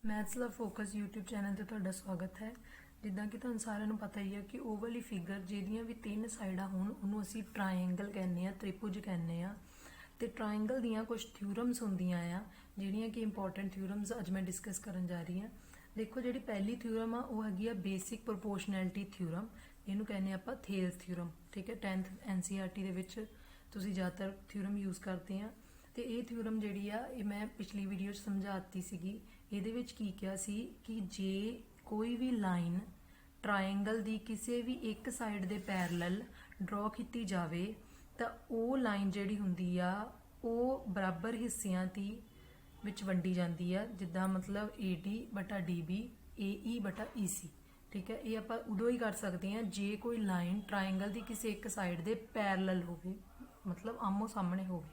Maths ਦਾ focus YouTube channel ਤੇ ਤੁਹਾਡਾ ਸਵਾਗਤ ਹੈ। ਜਿੱਦਾਂ ਕਿ ਤੁਹਾਨੂੰ ਸਾਰਿਆਂ ਨੂੰ ਪਤਾ ਹੀ ਹੈ ਕਿ ਉਹ ਵਾਲੀ ਫਿਗਰ ਜਿਹਦੀਆਂ ਵੀ ਤਿੰਨ ਸਾਈਡਾਂ ਹੋਣ ਉਹਨੂੰ ਅਸੀਂ ਟ੍ਰਾਇੰਗਲ ਕਹਿੰਦੇ ਆ, ਤ੍ਰਿਭੁਜ ਕਹਿੰਦੇ ਆ। ਤੇ ਟ੍ਰਾਇੰਗਲ ਦੀਆਂ ਕੁਝ ਥਿਊਰਮਸ ਹੁੰਦੀਆਂ ਆ ਜਿਹੜੀਆਂ ਕਿ ਇੰਪੋਰਟੈਂਟ ਥਿਊਰਮਸ ਅੱਜ ਮੈਂ ਡਿਸਕਸ ਕਰਨ ਜਾ ਰਹੀ ਹਾਂ। ਦੇਖੋ, ਜਿਹੜੀ ਪਹਿਲੀ ਥਿਊਰਮ ਆ ਉਹ ਹੈਗੀ ਆ ਬੇਸਿਕ ਪ੍ਰੋਪੋਰਸ਼ਨੈਲਿਟੀ ਥਿਊਰਮ। ਇਹਨੂੰ ਕਹਿੰਦੇ ਆਪਾਂ ਥੇਲਸ ਥਿਊਰਮ। ਠੀਕ ਹੈ, 10th NCERT ਦੇ ਵਿੱਚ ਤੁਸੀਂ ਜ਼ਿਆਦਾਤਰ ਥਿਊਰਮ ਯੂਜ਼ ਕਰਦੇ ਆ। ਤੇ ਇਹ ਥਿਊਰਮ ਜਿਹੜੀ ਆ ਇਹ ਮੈਂ ਪਿਛਲੀ ਵੀਡੀਓ 'ਚ ਸਮਝਾ ਦਿੱਤੀ ਸੀਗੀ। ਇਹਦੇ ਵਿੱਚ ਕੀ ਕਿਹਾ ਸੀ ਕਿ ਜੇ ਕੋਈ ਵੀ ਲਾਈਨ ਟ੍ਰਾਇੰਗਲ ਦੀ ਕਿਸੇ ਵੀ ਇੱਕ ਸਾਈਡ ਦੇ ਪੈਰਲਲ ਡਰਾ ਕੀਤੀ ਜਾਵੇ ਤਾਂ ਉਹ ਲਾਈਨ ਜਿਹੜੀ ਹੁੰਦੀ ਆ ਉਹ ਬਰਾਬਰ ਹਿੱਸਿਆਂ ਦੀ ਵਿੱਚ ਵੰਡੀ ਜਾਂਦੀ ਆ। ਜਿੱਦਾਂ ਮਤਲਬ AD ਬਟਾ DB, AE ਬਟਾ EC। ਠੀਕ ਹੈ, ਇਹ ਆਪਾਂ ਉਦੋਂ ਹੀ ਕਰ ਸਕਦੇ ਹਾਂ ਜੇ ਕੋਈ ਲਾਈਨ ਟ੍ਰਾਇੰਗਲ ਦੀ ਕਿਸੇ ਇੱਕ ਸਾਈਡ ਦੇ ਪੈਰਲਲ ਹੋਵੇ, ਮਤਲਬ ਆਮੋ ਸਾਹਮਣੇ ਹੋਵੇ।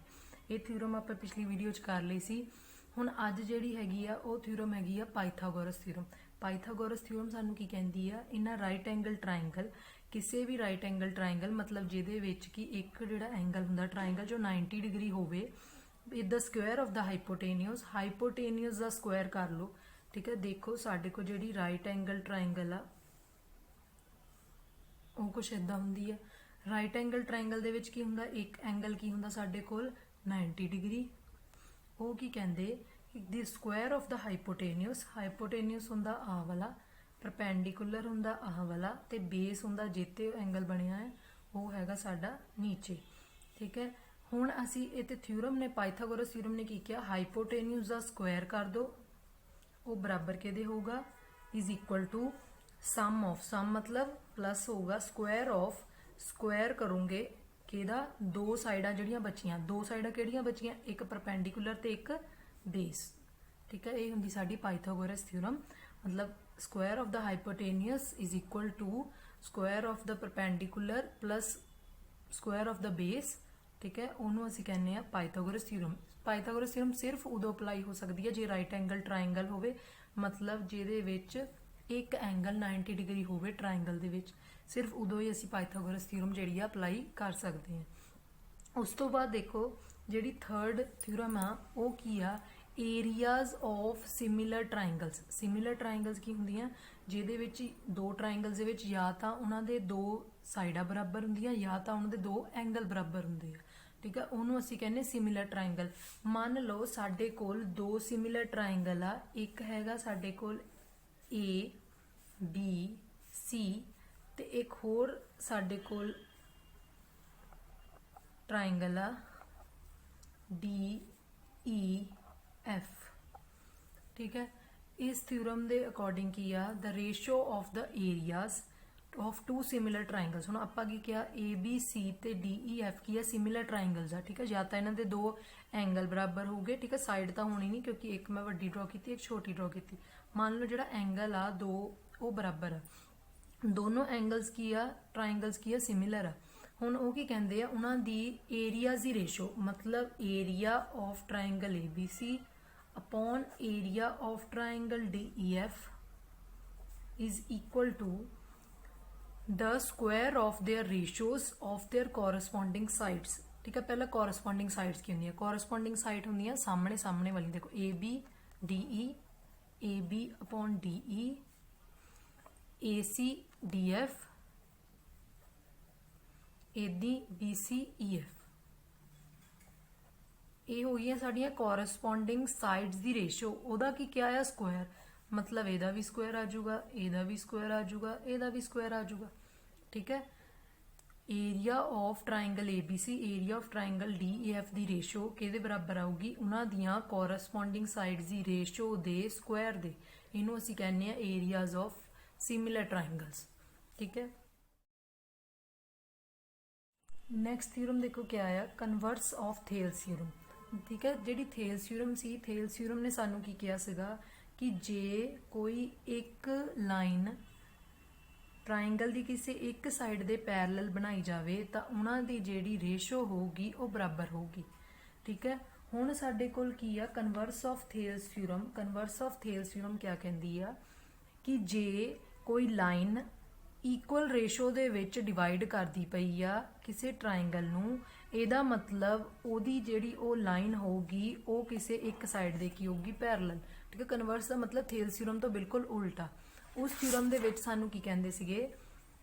ਇਹ ਥਿਊਰਮ ਆਪਾਂ ਪਿਛਲੀ ਵੀਡੀਓ 'ਚ ਕਰ ਲਈ ਸੀ। ਹੁਣ ਅੱਜ ਜਿਹੜੀ ਹੈਗੀ ਆ ਉਹ ਥਿਊਰਮ ਹੈਗੀ ਆ ਪਾਈਥਾਗੋਰਸ ਥਿਊਰਮ। ਪਾਈਥਾਗੋਰਸ ਥਿਊਰਮ ਸਾਨੂੰ ਕੀ ਕਹਿੰਦੀ ਆ, ਇਹਨਾਂ ਰਾਈਟ ਐਂਗਲ ਟ੍ਰਾਇੰਗਲ, ਕਿਸੇ ਵੀ ਰਾਈਟ ਐਂਗਲ ਟ੍ਰਾਇੰਗਲ ਮਤਲਬ ਜਿਹਦੇ ਵਿੱਚ ਕਿ ਇੱਕ ਜਿਹੜਾ ਐਂਗਲ ਹੁੰਦਾ ਟ੍ਰਾਇੰਗਲ ਜੋ 90 ਡਿਗਰੀ ਹੋਵੇ, ਦ ਸਕੁਅਰ ਆਫ ਦਾ ਹਾਈਪੋਟੇਨੀਅਸ ਦਾ ਸਕੁਅਰ ਕਰ ਲਓ। ਠੀਕ ਹੈ, ਦੇਖੋ ਸਾਡੇ ਕੋਲ ਜਿਹੜੀ ਰਾਈਟ ਐਂਗਲ ਟ੍ਰਾਇੰਗਲ ਆ ਉਹ ਕੁਛ ਇਦਾਂ ਹੁੰਦੀ ਆ। ਰਾਈਟ ਐਂਗਲ ਟ੍ਰਾਇੰਗਲ ਦੇ ਵਿੱਚ ਕੀ ਹੁੰਦਾ, ਇੱਕ ਐਂਗਲ ਕੀ ਹੁੰਦਾ ਸਾਡੇ ਕੋਲ 90 ਡਿਗਰੀ। ਉਹ ਕੀ ਕਹਿੰਦੇ, ਦੀ ਸਕੁਅਰ ਆਫ ਦਾ ਹਾਈਪੋਟੇਨੀਅਸ ਹੁੰਦਾ ਆਹ ਵਾਲਾ, ਪਰਪੈਂਡੀਕੂਲਰ ਹੁੰਦਾ ਆਹ ਵਾਲਾ, ਤੇ ਬੇਸ ਹੁੰਦਾ ਜਿੱਤੇ ਐਂਗਲ ਬਣਿਆ ਹੈ ਉਹ ਹੈਗਾ ਸਾਡਾ ਨੀਚੇ। ਠੀਕ ਹੈ, ਹੁਣ ਅਸੀਂ ਇਹ ਤੇ ਥਿਊਰਮ ਨੇ, ਪਾਈਥਾਗੋਰਸ ਥਿਊਰਮ ਨੇ ਕੀ ਕਿਹਾ, ਹਾਈਪੋਟੇਨੀਅਸ ਦਾ ਸਕੁਅਰ ਕਰ ਦੋ, ਉਹ ਬਰਾਬਰ ਕਿਹਦੇ ਹੋਊਗਾ, is equal to sum of, sum ਮਤਲਬ ਪਲੱਸ ਹੋਊਗਾ ਸਕੁਅਰ ਆਫ, ਸਕੁਅਰ ਕਰੋਗੇ ਕਿਹਦਾ, ਦੋ ਸਾਈਡਾਂ ਜਿਹੜੀਆਂ ਬਚੀਆਂ, ਦੋ ਸਾਈਡਾਂ ਕਿਹੜੀਆਂ ਬਚੀਆਂ, ਇੱਕ ਪਰਪੈਂਡੀਕੂਲਰ ਤੇ ਇੱਕ ਬੇਸ। ਠੀਕ ਹੈ, ਇਹ ਹੁੰਦੀ ਸਾਡੀ ਪਾਈਥਾਗੋਰਸ ਥਿਊਰਮ। ਮਤਲਬ ਸਕੁਅਰ ਆਫ ਦਾ hypotenuse is equal to square of ਦਾ ਪਰਪੈਂਡੀਕੂਲਰ ਪਲੱਸ ਸਕੁਅਰ ਆਫ ਦਾ ਬੇਸ। ਠੀਕ ਹੈ, ਉਹਨੂੰ ਅਸੀਂ ਕਹਿੰਦੇ ਆ ਪਾਈਥਾਗੋਰਸ ਥਿਊਰਮ। ਪਾਈਥਾਗੋਰਸ ਥਿਊਰਮ ਸਿਰਫ ਉਦੋਂ ਅਪਲਾਈ ਹੋ ਸਕਦੀ ਹੈ ਜੇ ਰਾਈਟ ਐਂਗਲ ਟ੍ਰਾਇੰਗਲ ਹੋਵੇ, ਮਤਲਬ ਜਿਹਦੇ ਵਿੱਚ ਇੱਕ ਐਂਗਲ 90 ਡਿਗਰੀ ਹੋਵੇ ਟ੍ਰਾਇੰਗਲ ਦੇ ਵਿੱਚ, ਸਿਰਫ ਉਦੋਂ ਹੀ ਅਸੀਂ ਪਾਈਥਾਗੋਰਸ ਥਿਊਰਮ ਜਿਹੜੀ ਆ ਅਪਲਾਈ ਕਰ ਸਕਦੇ ਹਾਂ। ਉਸ ਤੋਂ ਬਾਅਦ ਦੇਖੋ ਜਿਹੜੀ ਥਰਡ ਥਿਊਰਮ ਆ ਉਹ ਕੀ ਆ, areas of similar triangles. Similar triangles ਕੀ ਹੁੰਦੀਆਂ, ਜਿਹਦੇ ਵਿੱਚ ਦੋ ਟ੍ਰਾਇੰਗਲਸ ਦੇ ਵਿੱਚ ਜਾਂ ਤਾਂ ਉਹਨਾਂ ਦੇ ਦੋ ਸਾਈਡਾਂ ਬਰਾਬਰ ਹੁੰਦੀਆਂ ਜਾਂ ਤਾਂ ਉਹਨਾਂ ਦੇ ਦੋ ਐਂਗਲ ਬਰਾਬਰ ਹੁੰਦੇ ਆ। ਠੀਕ ਹੈ, ਉਹਨੂੰ ਅਸੀਂ ਕਹਿੰਦੇ ਸਿਮਿਲਰ ਟ੍ਰਾਇੰਗਲ। ਮੰਨ ਲਓ ਸਾਡੇ ਕੋਲ ਦੋ ਸਿਮਿਲਰ ਟ੍ਰਾਇੰਗਲ ਆ, ਇੱਕ ਹੈਗਾ ਸਾਡੇ ਕੋਲ ABC ਤੇ ਇੱਕ ਹੋਰ ਸਾਡੇ ਕੋਲ ਟ੍ਰਾਇੰਗਲ ਆ DEF। ਠੀਕ ਹੈ, ਇਸ ਥਿਊਰਮ ਦੇ ਅਕੋਰਡਿੰਗ ਕੀ ਆ, the ratio of the areas of two similar triangles. ਹੁਣ ਆਪਾਂ ਕੀ ਕਿਹਾ, ABC ਤੇ DEF ਕੀ ਆ, ਸਿਮਿਲਰ ਟ੍ਰਾਇੰਗਲਸ ਆ। ਠੀਕ ਹੈ, ਜਾਂ ਤਾਂ ਇਹਨਾਂ ਦੇ ਦੋ ਐਂਗਲ ਬਰਾਬਰ ਹੋਊਗੇ। ਠੀਕ ਹੈ, ਸਾਈਡ ਤਾਂ ਹੋਣੀ ਨਹੀਂ ਕਿਉਂਕਿ ਇੱਕ ਮੈਂ ਵੱਡੀ ਡਰਾ ਕੀਤੀ, ਇੱਕ ਛੋਟੀ ਡਰਾ ਕੀਤੀ। ਮੰਨ ਲਓ ਜਿਹੜਾ ਐਂਗਲ ਆ ਦੋ ਉਹ ਬਰਾਬਰ ਆ, ਦੋਨੋਂ ਐਂਗਲਸ ਕੀ ਆ, ਟ੍ਰਾਇੰਗਲਸ ਕੀ ਆ, ਸਿਮਿਲਰ ਆ। ਹੁਣ ਉਹ ਕੀ ਕਹਿੰਦੇ ਆ, ਉਹਨਾਂ ਦੀ ਏਰੀਆਜ਼ ਦੀ ਰੇਸ਼ੋ, ਮਤਲਬ area of triangle ABC upon area of triangle DEF is equal to the square of their ratios of their corresponding sides। ठीक है, पहला corresponding sides की होंगी, corresponding side होंगी सामने सामने वाली। देखो AB DE, AB upon DE, AC DF, AD BC EF। ਇਹ ਹੋ ਗਈਆਂ ਸਾਡੀਆਂ ਕੋਰਸਪੋਂਡਿੰਗ ਸਾਈਡਸ ਦੀ ਰੇਸ਼ੋ। ਉਹਦਾ ਕੀ ਕਿਹਾ ਆ, ਸਕੁਅਰ, ਮਤਲਬ ਇਹਦਾ ਵੀ ਸਕੁਅਰ ਆ ਜਾਊਗਾ, ਇਹਦਾ ਵੀ ਸਕੁਅਰ ਆ ਜਾਊਗਾ, ਇਹਦਾ ਵੀ ਸਕੁਅਰ ਆ ਜਾਊਗਾ। ਠੀਕ ਹੈ, area of triangle ABC, area of triangle DEF the ratio ਕਿਹਦੇ ਬਰਾਬਰ ਆਊਗੀ, ਉਹਨਾਂ ਦੀਆਂ ਕੋਰਸਪੋਂਡਿੰਗ ਸਾਈਡਸ ਦੀ ਰੇਸ਼ੋ ਦੇ ਸਕੁਅਰ ਦੇ। ਇਹਨੂੰ ਅਸੀਂ ਕਹਿੰਦੇ ਆ ਏਰੀਆਜ਼ ਆਫ ਸਿਮਿਲਰ ਟ੍ਰਾਇੰਗਲਸ। ਠੀਕ ਹੈ, ਨੈਕਸਟ ਥਿਊਰਮ ਦੇਖੋ ਕਿਆ ਆ, ਕਨਵਰਸ ਆਫ ਥੇਲਸ ਥਿਊਰਮ। ਠੀਕ ਹੈ, ਜਿਹੜੀ ਥੇਲਸ ਥਿਊਰਮ ਸੀ, ਥੇਲਸ ਥਿਊਰਮ ਨੇ ਸਾਨੂੰ ਕੀ ਕਿਹਾ ਸੀਗਾ ਕਿ ਜੇ ਕੋਈ ਇੱਕ ਲਾਈਨ ਟ੍ਰਾਇੰਗਲ ਦੀ ਕਿਸੇ ਇੱਕ ਸਾਈਡ ਦੇ ਪੈਰਲਲ ਬਣਾਈ ਜਾਵੇ ਤਾਂ ਉਹਨਾਂ ਦੀ ਜਿਹੜੀ ਰੇਸ਼ੋ ਹੋਊਗੀ ਉਹ ਬਰਾਬਰ ਹੋਊਗੀ। ਠੀਕ ਹੈ, ਹੁਣ ਸਾਡੇ ਕੋਲ ਕੀ ਆ, converse of ਥੇਲਸ theorem. Converse of ਥੇਲਸ theorem ਕਿਆ ਕਹਿੰਦੀ ਆ ਕਿ ਜੇ ਕੋਈ ਲਾਈਨ ਇਕੁਅਲ ਰੇਸ਼ੋ ਦੇ ਵਿੱਚ ਡਿਵਾਈਡ ਕਰਦੀ ਪਈ ਆ ਕਿਸੇ ਟ੍ਰਾਇੰਗਲ ਨੂੰ, ਇਹਦਾ ਮਤਲਬ ਉਹਦੀ ਜਿਹੜੀ ਉਹ ਲਾਈਨ ਹੋਊਗੀ ਉਹ ਕਿਸੇ ਇੱਕ ਸਾਈਡ ਦੇ ਕੀ ਹੋਊਗੀ, ਪੈਰਲਲ। ਠੀਕ ਹੈ, ਕਨਵਰਸ ਦਾ ਮਤਲਬ ਥੇਲਸ ਥਿਊਰਮ ਤੋਂ ਬਿਲਕੁਲ ਉਲਟਾ। ਉਸ ਥਿਊਰਮ ਦੇ ਵਿੱਚ ਸਾਨੂੰ ਕੀ ਕਹਿੰਦੇ ਸੀਗੇ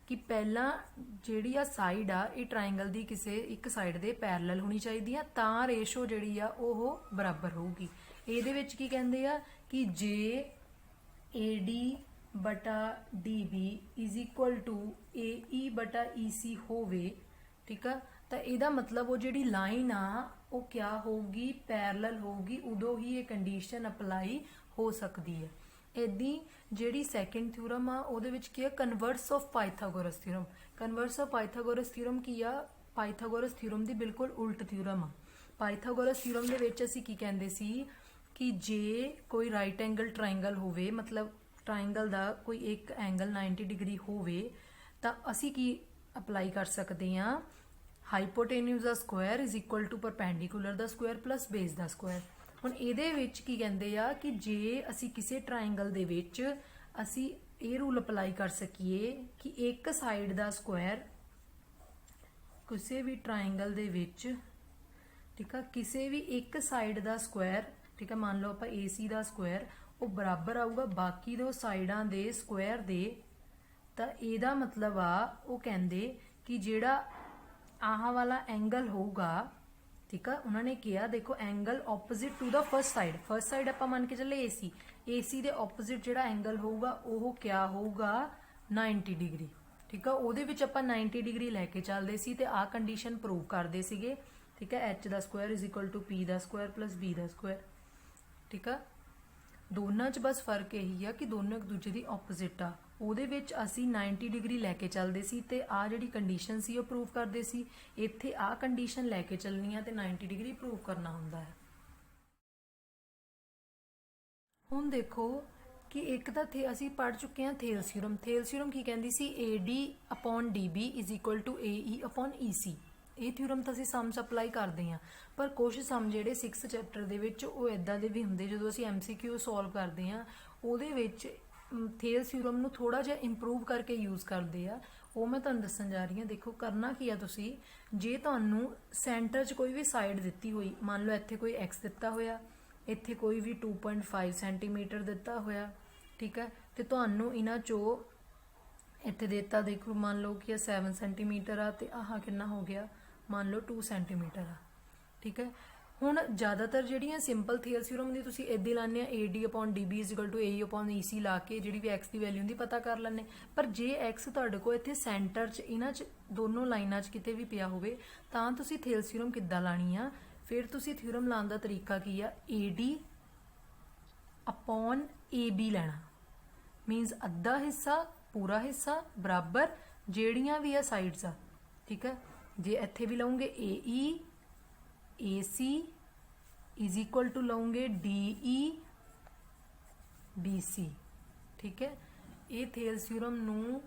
ਕਿ ਪਹਿਲਾਂ ਜਿਹੜੀ ਆ ਸਾਈਡ ਆ ਇਹ ਟ੍ਰਾਇੰਗਲ ਦੀ ਕਿਸੇ ਇੱਕ ਸਾਈਡ ਦੇ ਪੈਰਲਲ ਹੋਣੀ ਚਾਹੀਦੀ ਆ, ਤਾਂ ਰੇਸ਼ੋ ਜਿਹੜੀ ਆ ਉਹ ਬਰਾਬਰ ਹੋਊਗੀ। ਇਹਦੇ ਵਿੱਚ ਕੀ ਕਹਿੰਦੇ ਆ ਕਿ ਜੇ AD ਬਟਾ DB is equal to AE ਬਟਾ EC ਹੋਵੇ, ਠੀਕ ਆ, ਤਾਂ ਇਹਦਾ ਮਤਲਬ ਉਹ ਜਿਹੜੀ ਲਾਈਨ ਆ ਉਹ ਕਿਆ ਹੋਊਗੀ, ਪੈਰਲਲ ਹੋਊਗੀ, ਉਦੋਂ ਹੀ ਇਹ ਕੰਡੀਸ਼ਨ ਅਪਲਾਈ ਹੋ ਸਕਦੀ ਹੈ। ਇਦਾਂ ਜਿਹੜੀ ਸੈਕੰਡ ਥਿਊਰਮ ਆ ਉਹਦੇ ਵਿੱਚ ਕੀ ਆ, converse of Pythagoras theorem. Converse of Pythagoras theorem ਕੀ ਆ, ਪਾਈਥਾਗੋਰਸ ਥਿਊਰਮ ਦੀ ਬਿਲਕੁਲ ਉਲਟ ਥਿਊਰਮ ਆ। ਪਾਈਥਾਗੋਰਸ ਥਿਊਰਮ ਦੇ ਵਿੱਚ ਅਸੀਂ ਕੀ ਕਹਿੰਦੇ ਸੀ ਕਿ ਜੇ ਕੋਈ ਰਾਈਟ ਐਂਗਲ ਟ੍ਰਾਇੰਗਲ ਹੋਵੇ, ਮਤਲਬ ਟ੍ਰਾਇੰਗਲ ਦਾ ਕੋਈ ਇੱਕ ਐਂਗਲ 90 ਡਿਗਰੀ ਹੋਵੇ, ਤਾਂ ਅਸੀਂ ਕੀ ਅਪਲਾਈ ਕਰ ਸਕਦੇ ਹਾਂ, ਹਾਈਪੋਟੇਨਿਊਜ਼ ਦਾ square is equal to perpendicular ਦਾ ਸਕੁਆਇਰ ਪਲਸ ਬੇਸ ਦਾ ਸਕੁਆਇਰ। ਹੁਣ ਇਹਦੇ ਵਿੱਚ ਕੀ ਕਹਿੰਦੇ ਆ ਕਿ ਜੇ ਅਸੀਂ ਕਿਸੇ ਟ੍ਰਾਇੰਗਲ ਦੇ ਵਿੱਚ ਅਸੀਂ ਇਹ ਰੂਲ ਅਪਲਾਈ ਕਰ ਸਕੀਏ ਕਿ ਇੱਕ ਸਾਈਡ ਦਾ ਸਕੁਆਇਰ ਕਿਸੇ ਵੀ ਟ੍ਰਾਇੰਗਲ ਦੇ ਵਿੱਚ, ਠੀਕ ਆ, ਕਿਸੇ ਵੀ ਇੱਕ ਸਾਈਡ ਦਾ ਸਕੁਆਇਰ, ਠੀਕ ਆ, ਮੰਨ ਲਓ ਆਪਾਂ AC ਦਾ ਸਕੁਆਇਰ, ਉਹ ਬਰਾਬਰ ਆਊਗਾ ਬਾਕੀ ਦੋ ਸਾਈਡਾਂ ਦੇ ਸਕੁਆਇਰ ਦੇ, ਤਾਂ ਇਹਦਾ ਮਤਲਬ ਆ ਉਹ ਕਹਿੰਦੇ ਕਿ ਜਿਹੜਾ ਆਹ ਵਾਲਾ ਐਂਗਲ ਹੋਊਗਾ, ਠੀਕ ਆ, ਉਹਨਾਂ ਨੇ ਕਿਹਾ ਦੇਖੋ ਐਂਗਲ ਆਪੋਜ਼ਿਟ ਟੂ ਦਾ ਫਰਸਟ ਸਾਈਡ ਆਪਾਂ ਮੰਨ ਕੇ ਚੱਲੇ AC ਦੇ ਆਪੋਜ਼ਿਟ ਜਿਹੜਾ ਐਂਗਲ ਹੋਊਗਾ ਉਹ ਕਿਆ ਹੋਊਗਾ, 90 ਡਿਗਰੀ। ਠੀਕ ਆ, ਉਹਦੇ ਵਿੱਚ ਆਪਾਂ 90 ਡਿਗਰੀ ਲੈ ਕੇ ਚੱਲਦੇ ਸੀ ਤੇ ਆਹ ਕੰਡੀਸ਼ਨ ਪ੍ਰੂਵ ਕਰਦੇ ਸੀਗੇ। ਠੀਕ ਹੈ, H ਦਾ square is equal to P ਦਾ ਸਕੁਆਇਰ ਪਲਸ B ਦਾ ਸਕੁਆਇਰ। ਠੀਕ ਆ, ਦੋਨਾਂ 'ਚ ਬਸ ਫਰਕ ਇਹੀ ਆ ਕਿ ਦੋਨੋਂ ਇੱਕ ਦੂਜੇ ਦੀ ਆਪੋਜ਼ਿਟ ਆ। ਉਹਦੇ ਵਿੱਚ ਅਸੀਂ 90 ਡਿਗਰੀ ਲੈ ਕੇ ਚੱਲਦੇ ਸੀ ਤੇ ਆ ਜਿਹੜੀ ਕੰਡੀਸ਼ਨ ਸੀ ਉਹ ਪ੍ਰੂਵ ਕਰਦੇ ਸੀ। ਇੱਥੇ ਆ ਕੰਡੀਸ਼ਨ ਲੈ ਕੇ ਚੱਲਣੀ ਆ ਤੇ 90 ਡਿਗਰੀ ਪ੍ਰੂਵ ਕਰਨਾ ਹੁੰਦਾ ਹੈ। ਹੁਣ ਦੇਖੋ ਕਿ ਇੱਕ ਤਾਂ ਅਸੀਂ ਪੜ੍ਹ ਚੁੱਕੇ ਹਾਂ ਥੇਲਸ ਥਿਊਰਮ। ਥੇਲਸ ਥਿਊਰਮ ਕੀ ਕਹਿੰਦੀ ਸੀ, AD/DB is equal to AE/EC। ਇਹ ਥਿਊਰਮ ਤਾਂ ਅਸੀਂ ਸਮਸ ਅਪਲਾਈ ਕਰਦੇ ਹਾਂ, ਪਰ ਕੁਝ ਸਮ ਜਿਹੜੇ 6th ਚੈਪਟਰ ਦੇ ਵਿੱਚ ਉਹ ਇਦਾਂ ਦੇ ਵੀ ਹੁੰਦੇ, ਜਦੋਂ ਅਸੀਂ MCQ ਸੋਲਵ ਕਰਦੇ ਹਾਂ ਉਹਦੇ ਵਿੱਚ ਥੇਲਸ ਥਿਊਰਮ ਨੂੰ ਥੋੜਾ ਜਿਹਾ ਇੰਪਰੂਵ ਕਰਕੇ ਯੂਜ਼ ਕਰਦੇ ਆ। ਉਹ ਮੈਂ ਤੁਹਾਨੂੰ ਦੱਸਣ ਜਾ ਰਹੀ ਹਾਂ। ਦੇਖੋ ਕਰਨਾ ਕੀ ਆ, ਤੁਸੀਂ ਜੇ ਤੁਹਾਨੂੰ ਸੈਂਟਰ 'ਚ ਕੋਈ ਵੀ ਸਾਈਡ ਦਿੱਤੀ ਹੋਈ, ਮੰਨ ਲਓ ਇੱਥੇ ਕੋਈ x ਦਿੱਤਾ ਹੋਇਆ, ਇੱਥੇ ਕੋਈ ਵੀ 2.5 ਸੈਂਟੀਮੀਟਰ ਦਿੱਤਾ ਹੋਇਆ, ਠੀਕ ਹੈ, ਤੇ ਤੁਹਾਨੂੰ ਇਹਨਾਂ 'ਚੋਂ ਇੱਥੇ ਦਿੱਤਾ, ਦੇਖੋ ਮੰਨ ਲਓ ਕਿ ਇਹ 7 ਸੈਂਟੀਮੀਟਰ ਆ ਤੇ ਆਹ ਕਿੰਨਾ ਹੋ ਗਿਆ, ਮੰਨ ਲਓ 2 ਸੈਂਟੀਮੀਟਰ ਆ। ਠੀਕ ਹੈ, ਹੁਣ ਜ਼ਿਆਦਾਤਰ ਜਿਹੜੀਆਂ ਸਿੰਪਲ ਥੇਲਸ ਥਿਊਰਮ ਦੀ ਤੁਸੀਂ ਇੱਦਾਂ ਲਾਉਂਦੇ ਆ, AD/DB = AE/EC ਲਾ ਕੇ ਜਿਹੜੀ ਵੀ x ਦੀ ਵੈਲਿਊ ਹੁੰਦੀ ਪਤਾ ਕਰ ਲੈਂਦੇ। ਪਰ ਜੇ x ਤੁਹਾਡੇ ਕੋਲ ਇੱਥੇ ਸੈਂਟਰ 'ਚ ਇਹਨਾਂ 'ਚ ਦੋਨੋਂ ਲਾਈਨਾਂ 'ਚ ਕਿਤੇ ਵੀ ਪਿਆ ਹੋਵੇ ਤਾਂ ਤੁਸੀਂ ਥੇਲਸ ਥਿਊਰਮ ਕਿੱਦਾਂ ਲਾਣੀ ਆ। ਫਿਰ ਤੁਸੀਂ ਥਿਊਰਮ ਲਾਉਣ ਦਾ ਤਰੀਕਾ ਕੀ ਆ, AD/AB ਲੈਣਾ। ਮੀਨਸ ਅੱਧਾ ਹਿੱਸਾ ਪੂਰਾ ਹਿੱਸਾ ਬਰਾਬਰ ਜਿਹੜੀਆਂ ਵੀ ਆ ਸਾਈਡਸ ਆ। ਠੀਕ ਹੈ, ਜੇ ਇੱਥੇ ਵੀ ਲਾਉਂਗੇ AE/AC ਇਜ਼ ਇਕੁਅਲ ਟੂ ਲਾਉਂਗੇ DE/BC। ਠੀਕ ਹੈ, ਇਹ ਥੇਲਸ ਥਿਊਰਮ ਨੂੰ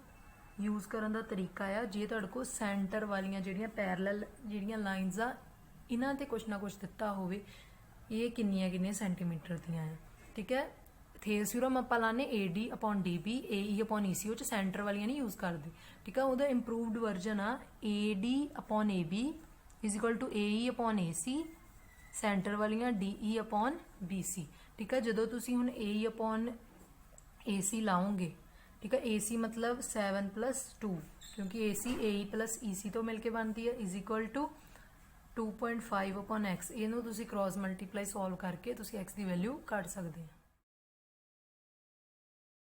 ਯੂਜ਼ ਕਰਨ ਦਾ ਤਰੀਕਾ ਆ ਜੇ ਤੁਹਾਡੇ ਕੋਲ ਸੈਂਟਰ ਵਾਲੀਆਂ ਜਿਹੜੀਆਂ ਪੈਰਲਲ ਜਿਹੜੀਆਂ ਲਾਈਨਸ ਆ ਇਹਨਾਂ ਤੇ ਕੁਛ ਨਾ ਕੁਛ ਦਿੱਤਾ ਹੋਵੇ, ਇਹ ਕਿੰਨੀਆਂ ਸੈਂਟੀਮੀਟਰ ਦੀਆਂ ਆ। ਠੀਕ ਹੈ, ਥੇਲਸ ਥਿਊਰਮ ਆਪਾਂ ਲਾਣੇ AD/DB AE/EC, ਉਹ 'ਚ ਸੈਂਟਰ ਵਾਲੀਆਂ ਨਹੀਂ ਯੂਜ਼ ਕਰਦੇ। ਠੀਕ ਹੈ, ਉਹਦਾ ਇੰਪਰੂਵਡ ਵਰਜਨ ਆ AD/AB is equal to AE/AC, centre ਵਾਲੀਆਂ DE/BC। ਠੀਕ ਹੈ, ਜਦੋਂ ਤੁਸੀਂ ਹੁਣ AE/AC ਲਾਓਗੇ, ਠੀਕ ਹੈ, AC ਮਤਲਬ 7 + 2, ਕਿਉਂਕਿ AC AE+EC ਤੋਂ ਮਿਲ ਕੇ ਬਣਦੀ ਹੈ, ਇਜ਼ ਇਕੁਅਲ ਟੂ 2.5/x। ਇਹਨੂੰ ਤੁਸੀਂ ਕ੍ਰੋਸ ਮਲਟੀਪਲਾਈ ਸੋਲਵ ਕਰਕੇ ਤੁਸੀਂ x ਦੀ ਵੈਲਿਊ ਕੱਢ ਸਕਦੇ ਹੋ।